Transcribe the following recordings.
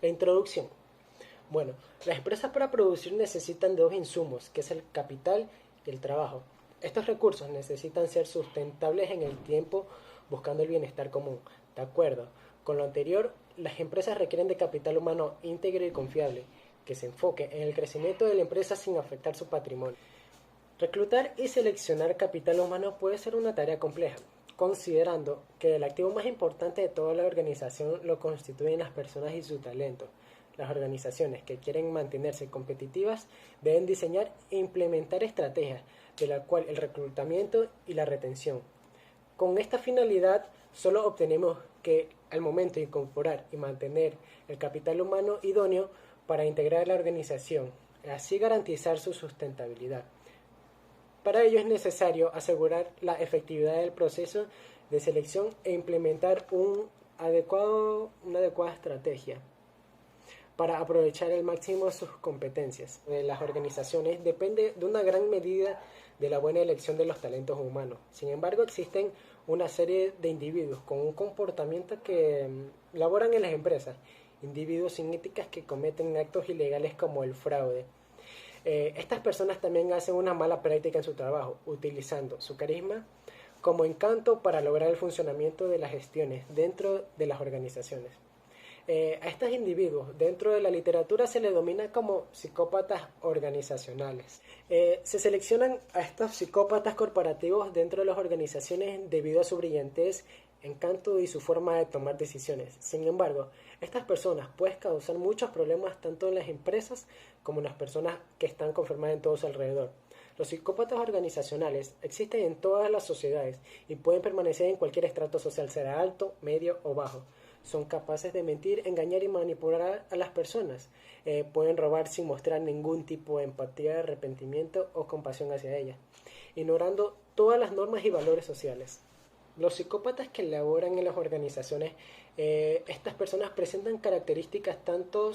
La introducción. Bueno, las empresas para producir necesitan de dos insumos, que es el capital y el trabajo. Estos recursos necesitan ser sustentables en el tiempo buscando el bienestar común. De acuerdo con lo anterior, las empresas requieren de capital humano íntegro y confiable, que se enfoque en el crecimiento de la empresa sin afectar su patrimonio. Reclutar y seleccionar capital humano puede ser una tarea compleja, considerando que el activo más importante de toda la organización lo constituyen las personas y su talento. Las organizaciones que quieren mantenerse competitivas deben diseñar e implementar estrategias de la cual el reclutamiento y la retención. Con esta finalidad, solo obtenemos que al momento de incorporar y mantener el capital humano idóneo para integrar la organización, así garantizar su sustentabilidad. Para ello es necesario asegurar la efectividad del proceso de selección e implementar una adecuada estrategia para aprovechar al máximo sus competencias. De las organizaciones depende de una gran medida de la buena elección de los talentos humanos. Sin embargo, existen una serie de individuos con un comportamiento que laboran en las empresas, individuos sin éticas que cometen actos ilegales como el fraude. Estas personas también hacen una mala práctica en su trabajo, utilizando su carisma como encanto para lograr el funcionamiento de las gestiones dentro de las organizaciones. A estos individuos dentro de la literatura se les denomina como psicópatas organizacionales. Se seleccionan a estos psicópatas corporativos dentro de las organizaciones debido a su brillantez, encanto y su forma de tomar decisiones. Sin embargo, estas personas pueden causar muchos problemas tanto en las empresas como en las personas que están conformadas en todo su alrededor. Los psicópatas organizacionales existen en todas las sociedades y pueden permanecer en cualquier estrato social, será alto, medio o bajo. Son capaces de mentir, engañar y manipular a las personas. Pueden robar sin mostrar ningún tipo de empatía, arrepentimiento o compasión hacia ellas, ignorando todas las normas y valores sociales. Los psicópatas que laboran en las organizaciones, estas personas presentan características tanto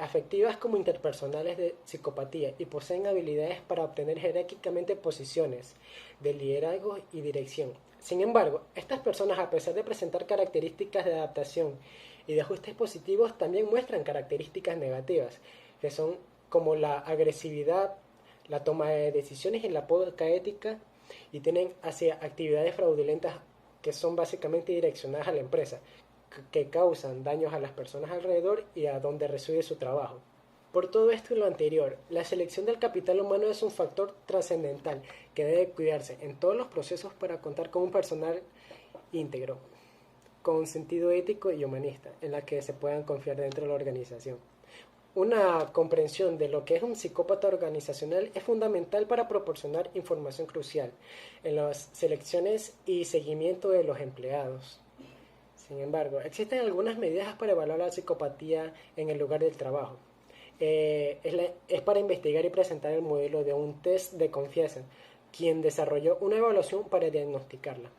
afectivas como interpersonales de psicopatía y poseen habilidades para obtener jerárquicamente posiciones de liderazgo y dirección. Sin embargo, estas personas, a pesar de presentar características de adaptación y de ajustes positivos, también muestran características negativas, que son como la agresividad, la toma de decisiones y la poca ética, y tienen hacia actividades fraudulentas que son básicamente direccionadas a la empresa, que causan daños a las personas alrededor y a donde reside su trabajo. Por todo esto y lo anterior, la selección del capital humano es un factor trascendental que debe cuidarse en todos los procesos para contar con un personal íntegro, con sentido ético y humanista, en la que se puedan confiar dentro de la organización. Una comprensión de lo que es un psicópata organizacional es fundamental para proporcionar información crucial en las selecciones y seguimiento de los empleados. Sin embargo, existen algunas medidas para evaluar la psicopatía en el lugar del trabajo. Es para investigar y presentar el modelo de un test de confianza, quien desarrolló una evaluación para diagnosticarla.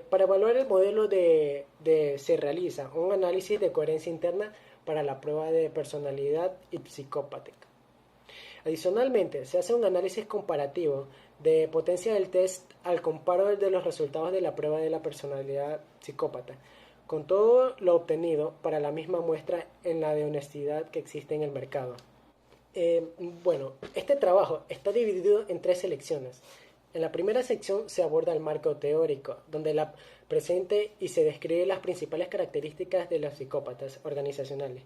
Para evaluar el modelo se realiza un análisis de coherencia interna para la prueba de personalidad y psicopática. Adicionalmente, se hace un análisis comparativo de potencia del test al comparar de los resultados de la prueba de la personalidad psicópata, con todo lo obtenido para la misma muestra en la de honestidad que existe en el mercado. Este trabajo está dividido en tres secciones. En la primera sección se aborda el marco teórico, donde la presente y se describe las principales características de los psicópatas organizacionales.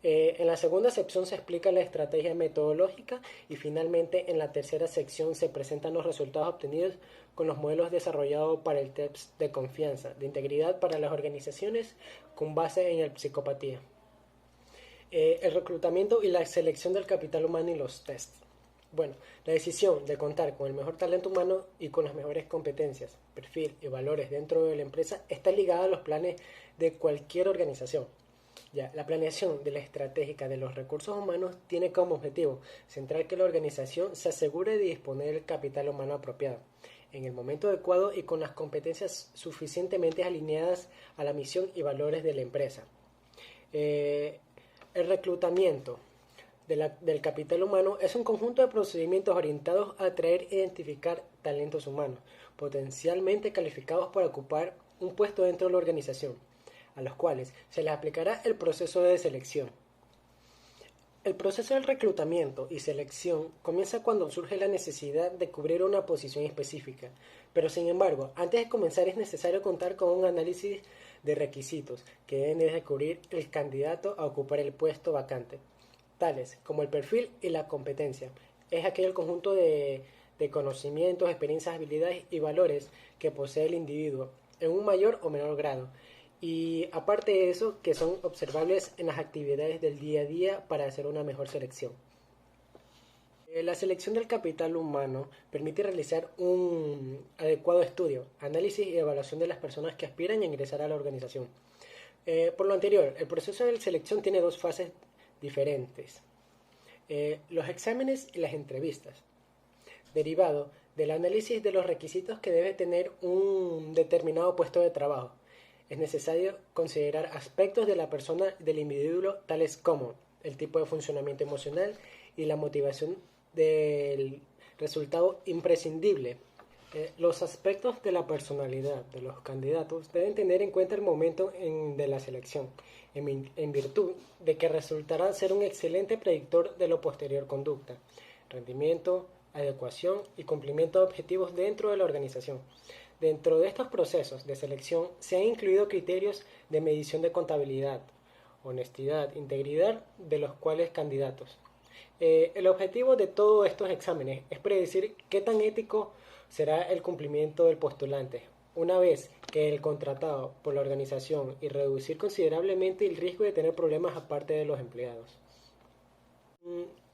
En la segunda sección se explica la estrategia metodológica y finalmente en la tercera sección se presentan los resultados obtenidos con los modelos desarrollados para el test de confianza, de integridad para las organizaciones con base en la psicopatía. El reclutamiento y la selección del capital humano y los tests. La decisión de contar con el mejor talento humano y con las mejores competencias, perfil y valores dentro de la empresa está ligada a los planes de cualquier organización. La planeación de la estratégica de los recursos humanos tiene como objetivo central que la organización se asegure de disponer del capital humano apropiado, en el momento adecuado y con las competencias suficientemente alineadas a la misión y valores de la empresa. El reclutamiento del capital humano es un conjunto de procedimientos orientados a atraer e identificar talentos humanos potencialmente calificados para ocupar un puesto dentro de la organización. a los cuales se les aplicará el proceso de selección. El proceso del reclutamiento y selección comienza cuando surge la necesidad de cubrir una posición específica, pero sin embargo, antes de comenzar es necesario contar con un análisis de requisitos que deben de cubrir el candidato a ocupar el puesto vacante, tales como el perfil y la competencia. Es aquel conjunto de conocimientos, experiencias, habilidades y valores que posee el individuo en un mayor o menor grado, y aparte de eso, que son observables en las actividades del día a día para hacer una mejor selección. La selección del capital humano permite realizar un adecuado estudio, análisis y evaluación de las personas que aspiran a ingresar a la organización. Por lo anterior, el proceso de selección tiene dos fases diferentes: los exámenes y las entrevistas, derivado del análisis de los requisitos que debe tener un determinado puesto de trabajo. Es necesario considerar aspectos de la persona del individuo tales como el tipo de funcionamiento emocional y la motivación del resultado imprescindible. Los aspectos de la personalidad de los candidatos deben tener en cuenta el momento de la selección, en virtud de que resultará ser un excelente predictor de lo posterior conducta, rendimiento, adecuación y cumplimiento de objetivos dentro de la organización. Dentro de estos procesos de selección se han incluido criterios de medición de contabilidad, honestidad, integridad de los cuales candidatos. El objetivo de todos estos exámenes es predecir qué tan ético será el cumplimiento del postulante, una vez que el contratado por la organización, y reducir considerablemente el riesgo de tener problemas aparte de los empleados.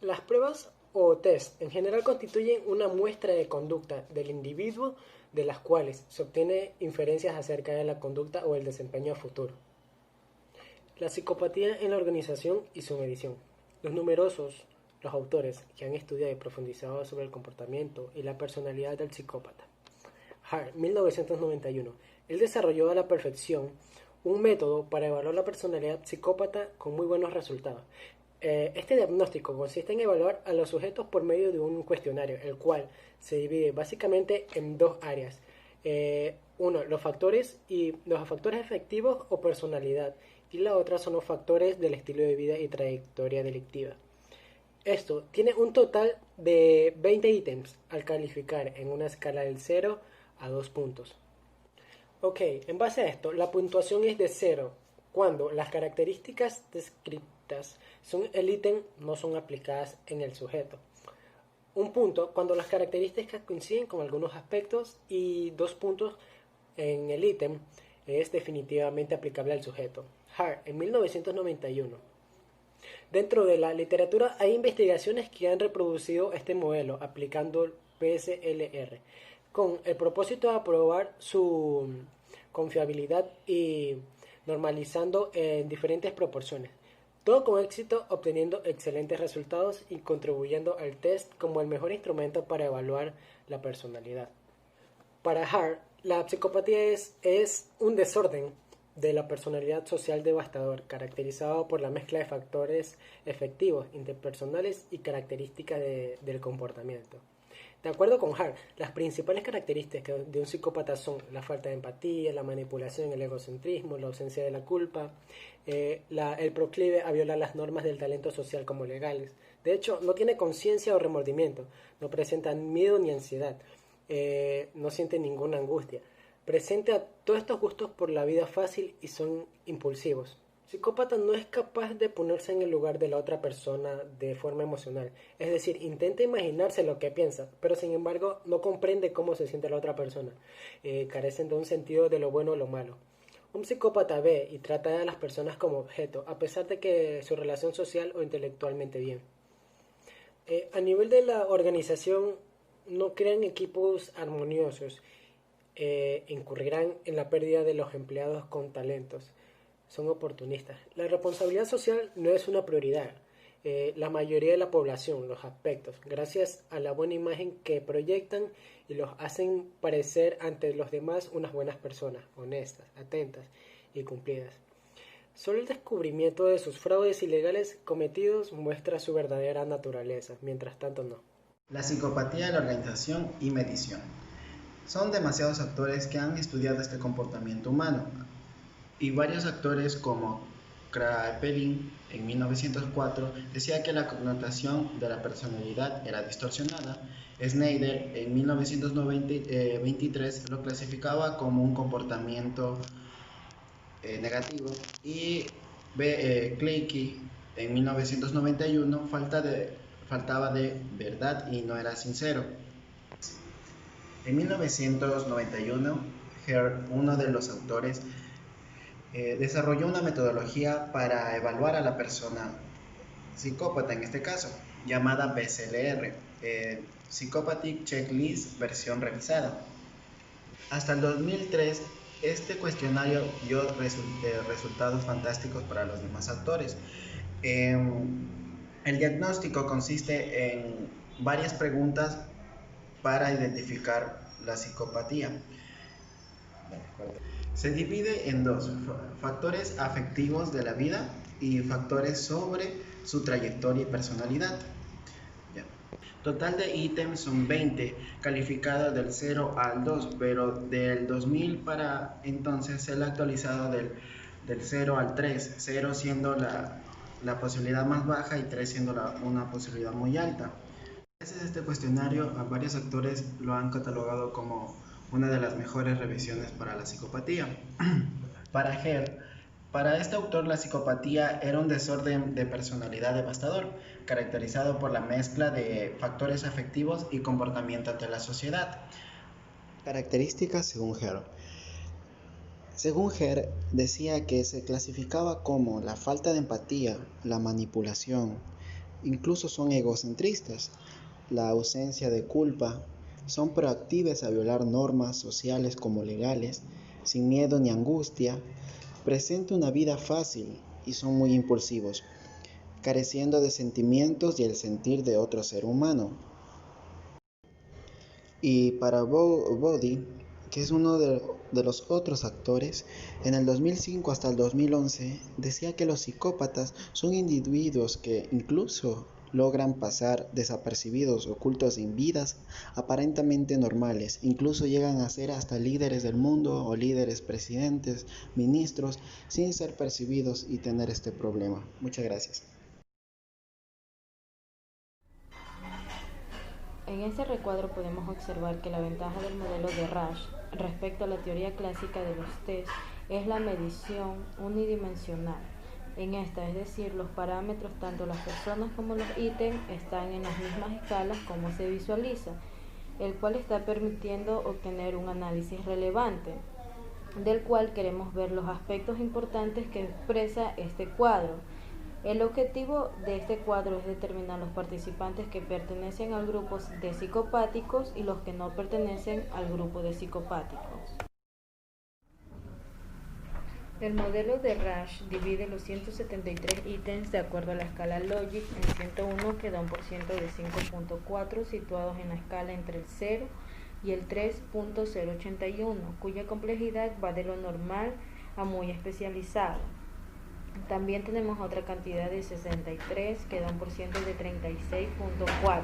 Las pruebas o test en general constituyen una muestra de conducta del individuo de las cuales se obtiene inferencias acerca de la conducta o el desempeño futuro. La psicopatía en la organización y su medición. Los autores que han estudiado y profundizado sobre el comportamiento y la personalidad del psicópata. Hart, 1991. Él desarrolló a la perfección un método para evaluar la personalidad psicópata con muy buenos resultados. Este diagnóstico consiste en evaluar a los sujetos por medio de un cuestionario, el cual se divide básicamente en dos áreas. Uno, los factores efectivos o personalidad, y la otra son los factores del estilo de vida y trayectoria delictiva. Esto tiene un total de 20 ítems al calificar en una escala del 0 a 2 puntos. Ok, en base a esto, la puntuación es de 0 cuando las características descritas son el ítem no son aplicadas en el sujeto. 1 punto cuando las características coinciden con algunos aspectos, y 2 puntos en el ítem es definitivamente aplicable al sujeto. Hart, en 1991. Dentro de la literatura hay investigaciones que han reproducido este modelo aplicando el PSLR con el propósito de aprobar su confiabilidad y normalizando en diferentes proporciones. Todo con éxito, obteniendo excelentes resultados y contribuyendo al test como el mejor instrumento para evaluar la personalidad. Para Hart, la psicopatía es un desorden de la personalidad social devastador, caracterizado por la mezcla de factores efectivos, interpersonales y características del comportamiento. De acuerdo con Hart, las principales características de un psicópata son la falta de empatía, la manipulación, el egocentrismo, la ausencia de la culpa, el proclive a violar las normas del talento social como legales. De hecho, no tiene conciencia o remordimiento, no presenta miedo ni ansiedad, no siente ninguna angustia. Presenta todos estos gustos por la vida fácil y son impulsivos. El psicópata no es capaz de ponerse en el lugar de la otra persona de forma emocional, es decir, intenta imaginarse lo que piensa, pero sin embargo no comprende cómo se siente la otra persona. Carecen de un sentido de lo bueno o lo malo. Un psicópata ve y trata a las personas como objeto, a pesar de que su relación social o intelectualmente bien. A nivel de la organización, no crean equipos armoniosos, incurrirán en la pérdida de los empleados con talentos. Son oportunistas. La responsabilidad social no es una prioridad. La mayoría de la población, los aspectos, gracias a la buena imagen que proyectan y los hacen parecer ante los demás unas buenas personas, honestas, atentas y cumplidas. Solo el descubrimiento de sus fraudes ilegales cometidos muestra su verdadera naturaleza, mientras tanto no. La psicopatía de la organización y medición. Son demasiados actores que han estudiado este comportamiento humano. Y varios actores como Kraepelin en 1904 decía que la connotación de la personalidad era distorsionada. Snyder en 1923 lo clasificaba como un comportamiento negativo y Cleiki en 1991 faltaba de verdad y no era sincero. En 1991, Hare, uno de los autores, desarrolló una metodología para evaluar a la persona psicópata, en este caso, llamada BCLR, Psychopathic Checklist versión revisada. Hasta el 2003, este cuestionario dio resultados fantásticos para los demás actores. El diagnóstico consiste en varias preguntas para identificar la psicopatía. Se divide en dos: factores afectivos de la vida y factores sobre su trayectoria y personalidad. Ya. Total de ítems son 20, calificados del 0 al 2, pero del 2000 para entonces se ha actualizado del 0 al 3, 0 siendo la posibilidad más baja y 3 siendo una posibilidad muy alta. Gracias a este cuestionario, a varios actores lo han catalogado como una de las mejores revisiones para la psicopatía. Para Hare, para este autor la psicopatía era un desorden de personalidad devastador, caracterizado por la mezcla de factores afectivos y comportamiento ante la sociedad. Características según Hare. Según Hare, decía que se clasificaba como la falta de empatía, la manipulación, incluso son egocentristas, la ausencia de culpa, son proactivas a violar normas sociales como legales, sin miedo ni angustia, presenta una vida fácil y son muy impulsivos, careciendo de sentimientos y el sentir de otro ser humano. Y para Body, que es uno de los otros actores, en el 2005 hasta el 2011 decía que los psicópatas son individuos que incluso logran pasar desapercibidos, ocultos en vidas aparentemente normales, incluso llegan a ser hasta líderes del mundo o líderes, presidentes, ministros, sin ser percibidos y tener este problema. Muchas gracias. En este recuadro podemos observar que la ventaja del modelo de Rasch respecto a la teoría clásica de los test es la medición unidimensional. En esta, es decir, los parámetros, tanto las personas como los ítems, están en las mismas escalas como se visualiza, el cual está permitiendo obtener un análisis relevante, del cual queremos ver los aspectos importantes que expresa este cuadro. El objetivo de este cuadro es determinar los participantes que pertenecen al grupo de psicopáticos y los que no pertenecen al grupo de psicopáticos. El modelo de Rasch divide los 173 ítems de acuerdo a la escala Logic en 101, que da un porcentaje de 5.4, situados en la escala entre el 0 y el 3.081, cuya complejidad va de lo normal a muy especializado. También tenemos otra cantidad de 63 que da un porcentaje de 36.4.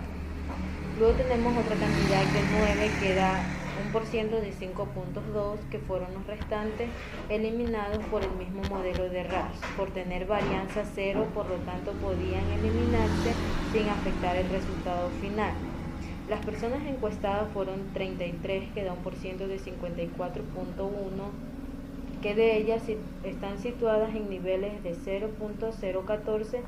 Luego tenemos otra cantidad de 9 que da un porcentaje de 5.2, que fueron los restantes eliminados por el mismo modelo de Rasch. Por tener varianza 0, por lo tanto podían eliminarse sin afectar el resultado final. Las personas encuestadas fueron 33, que da un porcentaje de 54.1, que de ellas están situadas en niveles de 0.014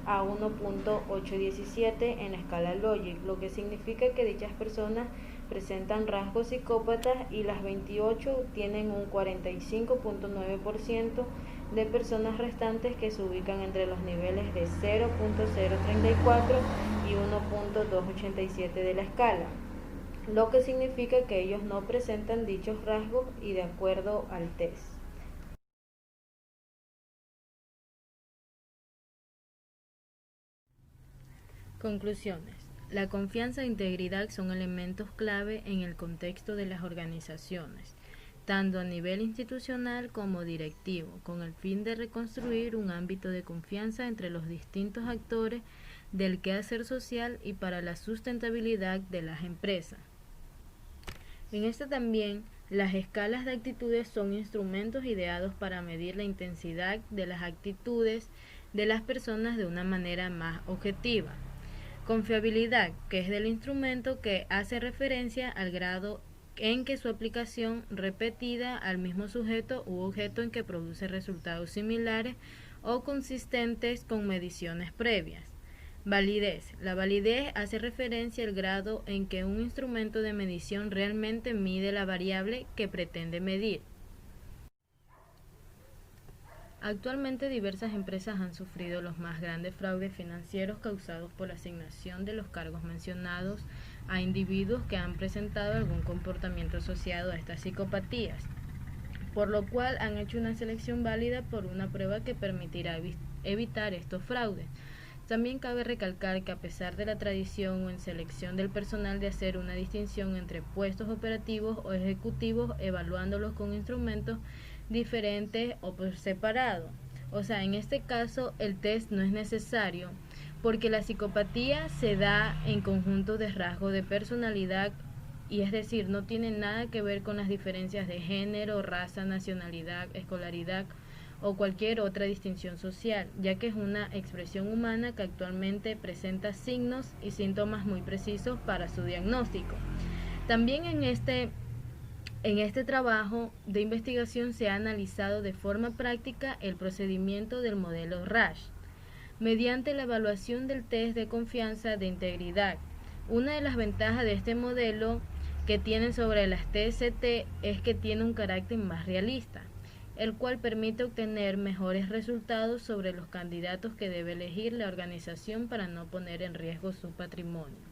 a 1.817 en la escala Logic, lo que significa que dichas personas presentan rasgos psicópatas, y las 28 tienen un 45.9% de personas restantes que se ubican entre los niveles de 0.034 y 1.287 de la escala, lo que significa que ellos no presentan dichos rasgos y de acuerdo al test. Conclusiones. La confianza e integridad son elementos clave en el contexto de las organizaciones, tanto a nivel institucional como directivo, con el fin de reconstruir un ámbito de confianza entre los distintos actores del quehacer social y para la sustentabilidad de las empresas. En esta también, Las escalas de actitudes son instrumentos ideados para medir la intensidad de las actitudes de las personas de una manera más objetiva. Confiabilidad, que es del instrumento que hace referencia al grado en que su aplicación repetida al mismo sujeto u objeto en que produce resultados similares o consistentes con mediciones previas. Validez. La validez hace referencia al grado en que un instrumento de medición realmente mide la variable que pretende medir. Actualmente diversas empresas han sufrido los más grandes fraudes financieros causados por la asignación de los cargos mencionados a individuos que han presentado algún comportamiento asociado a estas psicopatías, por lo cual han hecho una selección válida por una prueba que permitirá evitar estos fraudes. También cabe recalcar que a pesar de la tradición o en selección del personal de hacer una distinción entre puestos operativos o ejecutivos evaluándolos con instrumentos diferentes o por separado. O sea, en este caso el test no es necesario porque la psicopatía se da en conjunto de rasgos de personalidad y es decir, no tiene nada que ver con las diferencias de género, raza, nacionalidad, escolaridad o cualquier otra distinción social, ya que es una expresión humana que actualmente presenta signos y síntomas muy precisos para su diagnóstico. También en este trabajo de investigación se ha analizado de forma práctica el procedimiento del modelo RASH, mediante la evaluación del test de confianza de integridad. Una de las ventajas de este modelo que tiene sobre las TST es que tiene un carácter más realista, el cual permite obtener mejores resultados sobre los candidatos que debe elegir la organización para no poner en riesgo su patrimonio.